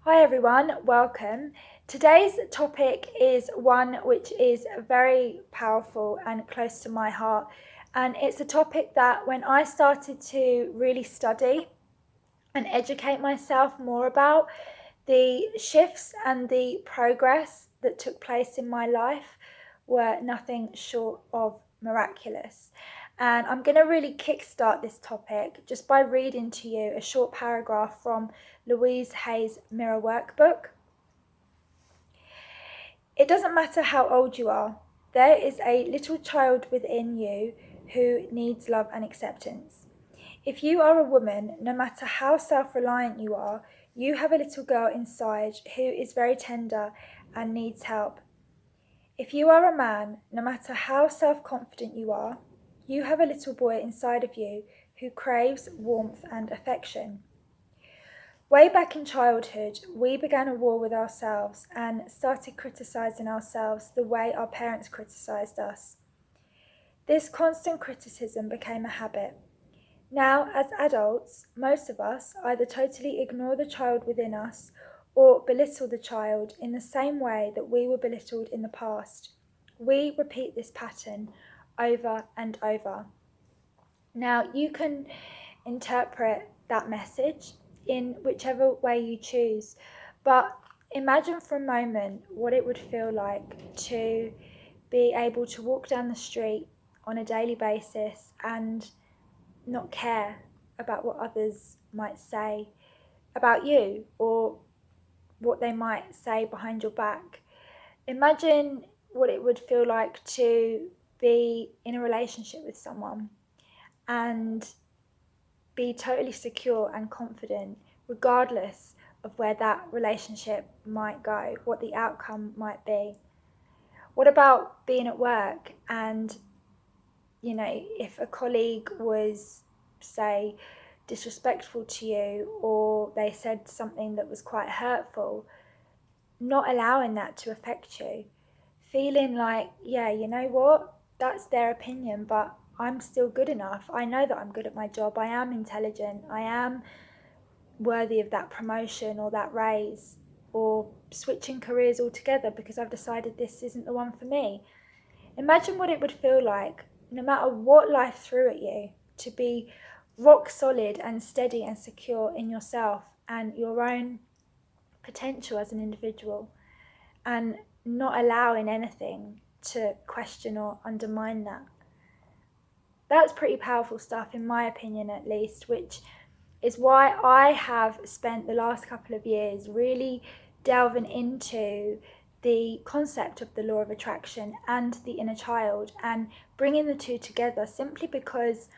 Hi everyone, welcome. Today's topic is one which is very powerful and close to my heart. And it's a topic that when I started to really study and educate myself more about, the shifts and the progress that took place in my life were nothing short of miraculous. And I'm going to really kickstart this topic just by reading to you a short paragraph from Louise Hay's Mirror Workbook. It doesn't matter how old you are, there is a little child within you who needs love and acceptance. If you are a woman, no matter how self-reliant you are, you have a little girl inside who is very tender and needs help. If you are a man, no matter how self-confident you are, you have a little boy inside of you who craves warmth and affection. Way back in childhood, we began a war with ourselves and started criticising ourselves the way our parents criticised us. This constant criticism became a habit. Now, as adults, most of us either totally ignore the child within us or belittle the child in the same way that we were belittled in the past. We repeat this pattern over and over. Now, you can interpret that message in whichever way you choose, but imagine for a moment what it would feel like to be able to walk down the street on a daily basis and not care about what others might say about you or what they might say behind your back. Imagine what it would feel like to be in a relationship with someone and be totally secure and confident, regardless of where that relationship might go, what the outcome might be. What about being at work and, if a colleague was, say, disrespectful to you or they said something that was quite hurtful, not allowing that to affect you, feeling like, yeah, you know what, that's their opinion, but I'm still good enough. I know that I'm good at my job. I am intelligent. I am worthy of that promotion or that raise, or switching careers altogether because I've decided this isn't the one for me. Imagine what it would feel like, no matter what life threw at you, to be rock solid and steady and secure in yourself and your own potential as an individual, and not allowing anything to question or undermine that. That's pretty powerful stuff, in my opinion at least, which is why I have spent the last couple of years really delving into the concept of the law of attraction and the inner child and bringing the two together, simply because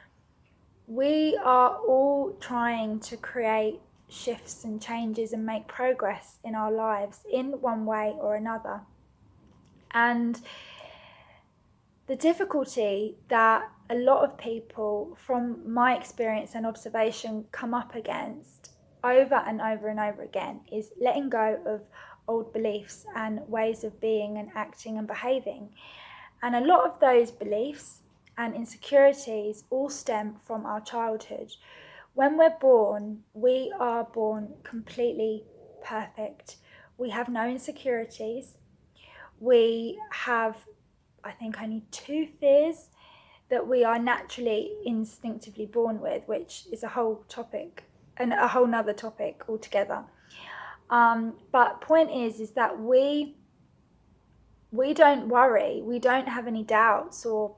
we are all trying to create shifts and changes and make progress in our lives in one way or another. And the difficulty that a lot of people, from my experience and observation, come up against over and over and over again is letting go of old beliefs and ways of being and acting and behaving. And a lot of those beliefs and insecurities all stem from our childhood. When we're born, we are born completely perfect. We have no insecurities. We have, I think, only two fears that we are naturally instinctively born with, which is a whole topic and a whole nother topic altogether. But point is that we don't worry, we don't have any doubts, or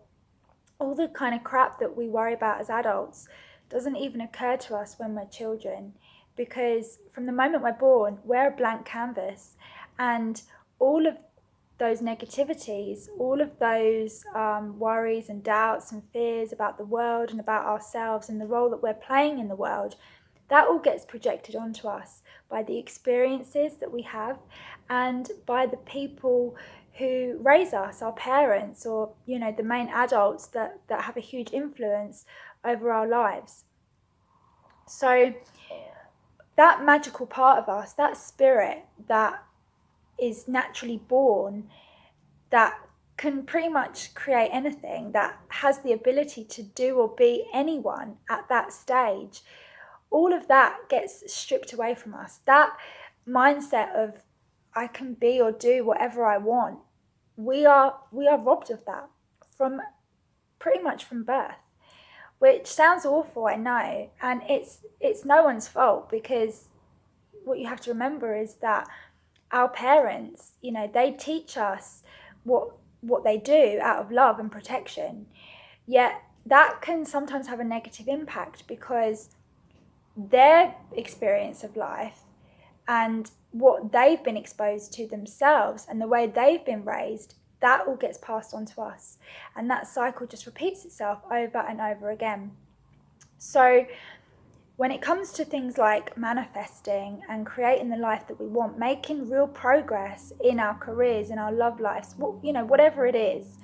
all the kind of crap that we worry about as adults doesn't even occur to us when we're children, because from the moment we're born, we're a blank canvas, and all of those negativities, all of those worries and doubts and fears about the world and about ourselves and the role that we're playing in the world, that all gets projected onto us by the experiences that we have and by the people who raise us, our parents, or the main adults that have a huge influence over our lives. So that magical part of us, that spirit that is naturally born, that can pretty much create anything, that has the ability to do or be anyone at that stage, all of that gets stripped away from us. That mindset of I can be or do whatever I want, we are robbed of that from pretty much from birth, which sounds awful, I know, and it's no one's fault, because what you have to remember is that our parents, they teach us what they do out of love and protection. Yet that can sometimes have a negative impact, because their experience of life and what they've been exposed to themselves and the way they've been raised, that all gets passed on to us. And that cycle just repeats itself over and over again. So when it comes to things like manifesting and creating the life that we want, making real progress in our careers, in our love lives, whatever it is,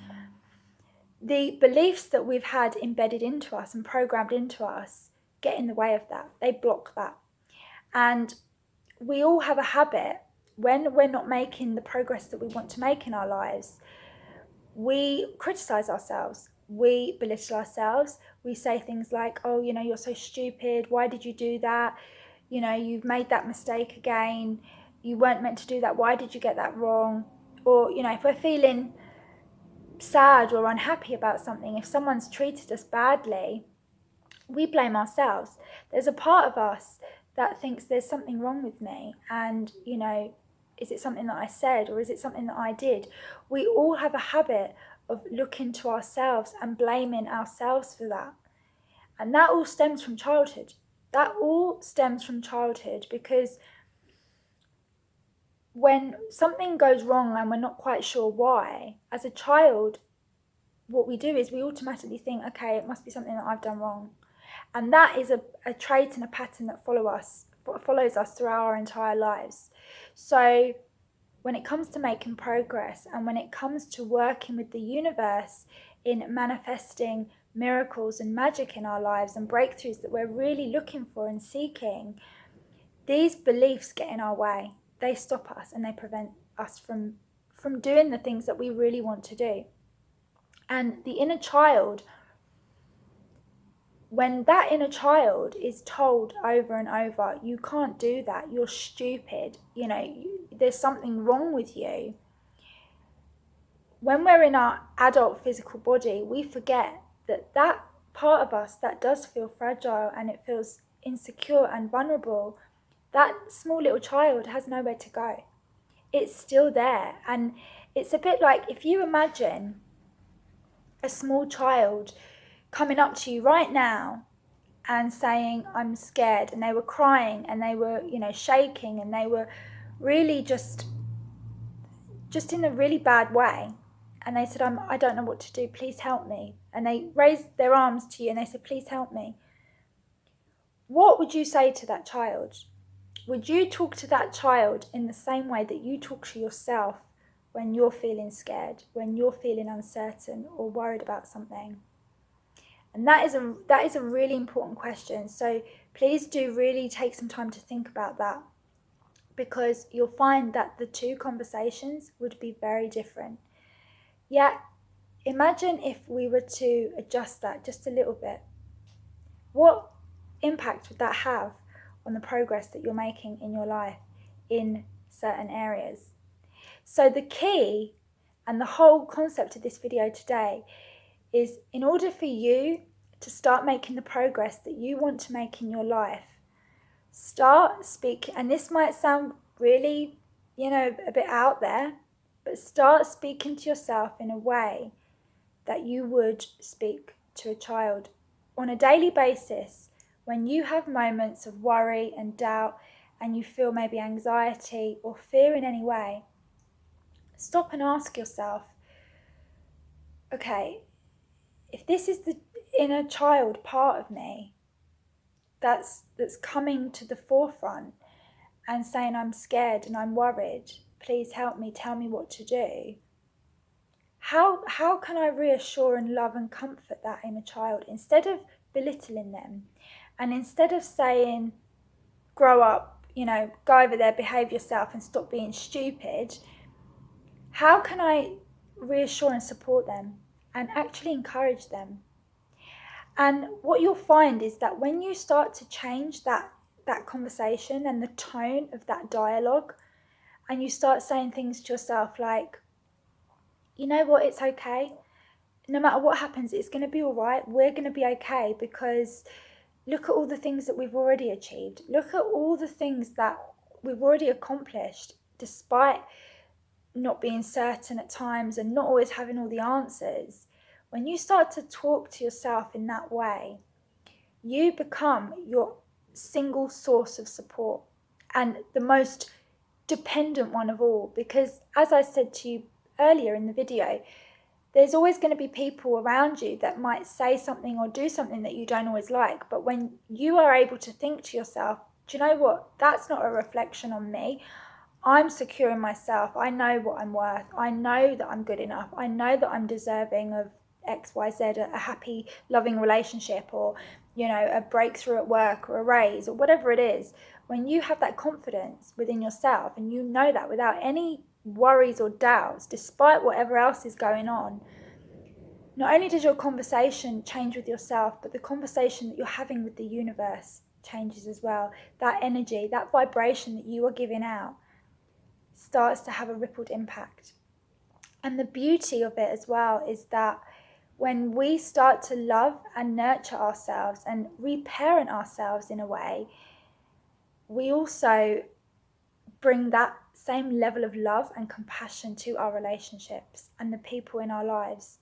the beliefs that we've had embedded into us and programmed into us get in the way of that. They block that. And we all have a habit, when we're not making the progress that we want to make in our lives, we criticize ourselves, we belittle ourselves, we say things like, oh, you're so stupid, why did you do that? You've made that mistake again, you weren't meant to do that, why did you get that wrong? Or, if we're feeling sad or unhappy about something, if someone's treated us badly, we blame ourselves. There's a part of us that thinks there's something wrong with me, and is it something that I said, or is it something that I did? We all have a habit of looking to ourselves and blaming ourselves for that, and that all stems from childhood. Because when something goes wrong and we're not quite sure why, as a child, what we do is we automatically think, okay, it must be something that I've done wrong. And that is a trait and a pattern that follows us throughout our entire lives. So when it comes to making progress, and when it comes to working with the universe in manifesting miracles and magic in our lives and breakthroughs that we're really looking for and seeking, these beliefs get in our way. They stop us and they prevent us from doing the things that we really want to do. And the inner child, when that inner child is told over and over, you can't do that, you're stupid, there's something wrong with you. When we're in our adult physical body, we forget that part of us that does feel fragile and it feels insecure and vulnerable, that small little child has nowhere to go. It's still there. And it's a bit like, if you imagine a small child coming up to you right now and saying, I'm scared, and they were crying and they were, shaking, and they were really just in a really bad way. And they said, I don't know what to do, please help me. And they raised their arms to you and they said, please help me. What would you say to that child? Would you talk to that child in the same way that you talk to yourself when you're feeling scared, when you're feeling uncertain or worried about something? And that is a really important question. So please do really take some time to think about that, because you'll find that the two conversations would be very different. Yet, imagine if we were to adjust that just a little bit. What impact would that have on the progress that you're making in your life in certain areas? So the key and the whole concept of this video today is, in order for you to start making the progress that you want to make in your life, start speaking, and this might sound really, a bit out there, but start speaking to yourself in a way that you would speak to a child on a daily basis. When you have moments of worry and doubt, and you feel maybe anxiety or fear in any way, stop and ask yourself, okay, if this is the inner child part of me that's coming to the forefront and saying, I'm scared and I'm worried, please help me, tell me what to do, how can I reassure and love and comfort that inner child, instead of belittling them, and instead of saying, grow up, go over there, behave yourself and stop being stupid? How can I reassure and support them and actually encourage them? And what you'll find is that when you start to change that that conversation and the tone of that dialogue, and you start saying things to yourself like, you know what, it's okay. No matter what happens, it's going to be all right. We're going to be okay, because look at all the things that we've already achieved. Look at all the things that we've already accomplished, despite not being certain at times and not always having all the answers. When you start to talk to yourself in that way, you become your single source of support, and the most dependent one of all. Because, as I said to you earlier in the video, there's always going to be people around you that might say something or do something that you don't always like. But when you are able to think to yourself, do you know what? That's not a reflection on me. I'm secure in myself. I know what I'm worth. I know that I'm good enough. I know that I'm deserving of X, Y, Z, a happy, loving relationship, or, a breakthrough at work, or a raise, or whatever it is. When you have that confidence within yourself and you know that without any worries or doubts, despite whatever else is going on, not only does your conversation change with yourself, but the conversation that you're having with the universe changes as well. That energy, that vibration that you are giving out starts to have a rippled impact. And the beauty of it as well is that when we start to love and nurture ourselves and reparent ourselves in a way, we also bring that same level of love and compassion to our relationships and the people in our lives.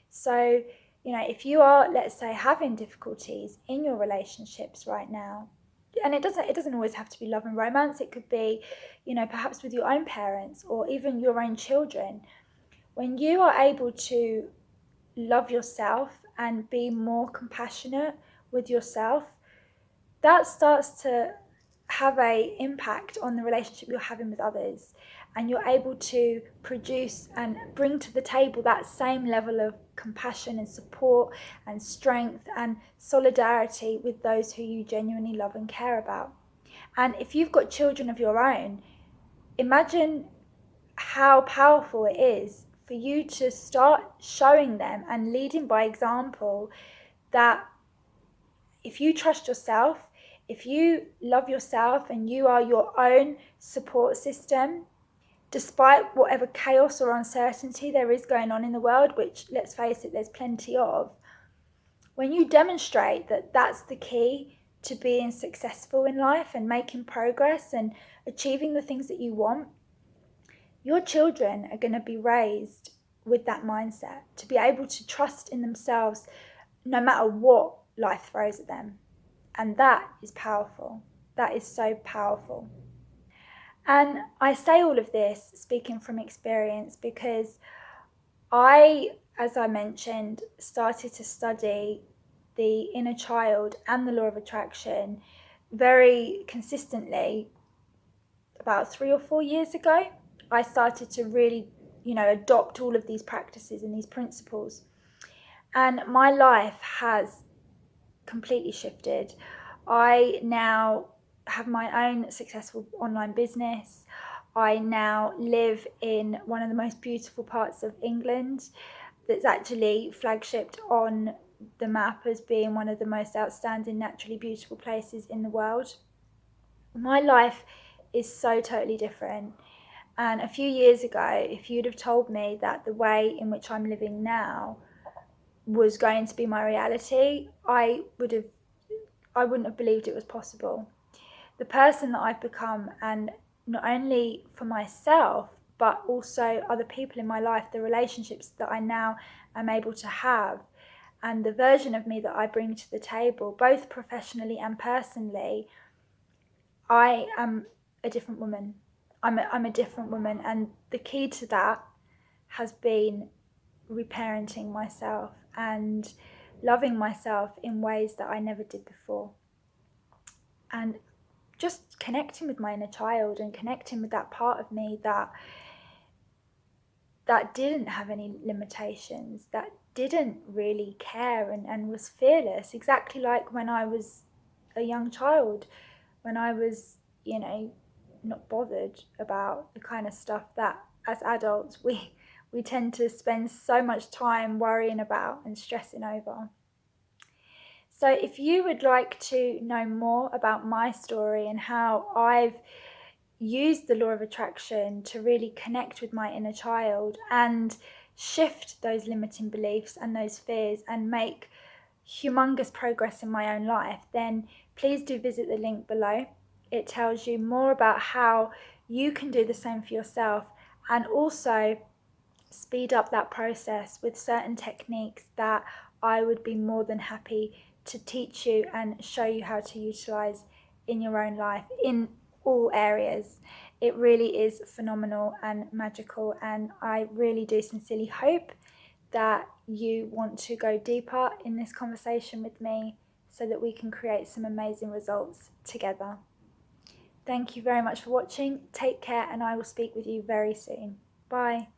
So, if you are, let's say, having difficulties in your relationships right now, and it doesn't always have to be love and romance. It could be, perhaps with your own parents or even your own children. When you are able to love yourself and be more compassionate with yourself, that starts to have a impact on the relationship you're having with others, and you're able to produce and bring to the table that same level of compassion and support and strength and solidarity with those who you genuinely love and care about. And if you've got children of your own, imagine how powerful it is for you to start showing them and leading by example that if you trust yourself, if you love yourself and you are your own support system, despite whatever chaos or uncertainty there is going on in the world, which, let's face it, there's plenty of, when you demonstrate that that's the key to being successful in life and making progress and achieving the things that you want, your children are going to be raised with that mindset, to be able to trust in themselves no matter what life throws at them. And that is powerful. That is so powerful. And I say all of this speaking from experience because I, as I mentioned, started to study the inner child and the law of attraction very consistently about 3 or 4 years ago. I started to really, adopt all of these practices and these principles. And my life has completely shifted. I now have my own successful online business. I now live in one of the most beautiful parts of England that's actually flagshipped on the map as being one of the most outstanding naturally beautiful places in the world. My life is so totally different. And a few years ago, if you'd have told me that the way in which I'm living now was going to be my reality, I wouldn't have believed it was possible. The person that I've become, and not only for myself, but also other people in my life, the relationships that I now am able to have, and the version of me that I bring to the table, both professionally and personally, I am a different woman. I'm a different woman, and the key to that has been reparenting myself and loving myself in ways that I never did before. And just connecting with my inner child and connecting with that part of me that didn't have any limitations, that didn't really care and was fearless, exactly like when I was a young child, when I was, not bothered about the kind of stuff that as adults we tend to spend so much time worrying about and stressing over. So if you would like to know more about my story and how I've used the law of attraction to really connect with my inner child and shift those limiting beliefs and those fears and make humongous progress in my own life, then please do visit the link below. It tells you more about how you can do the same for yourself and also speed up that process with certain techniques that I would be more than happy to teach you and show you how to utilize in your own life in all areas. It really is phenomenal and magical, and I really do sincerely hope that you want to go deeper in this conversation with me so that we can create some amazing results together. Thank you very much for watching. Take care, and I will speak with you very soon. Bye.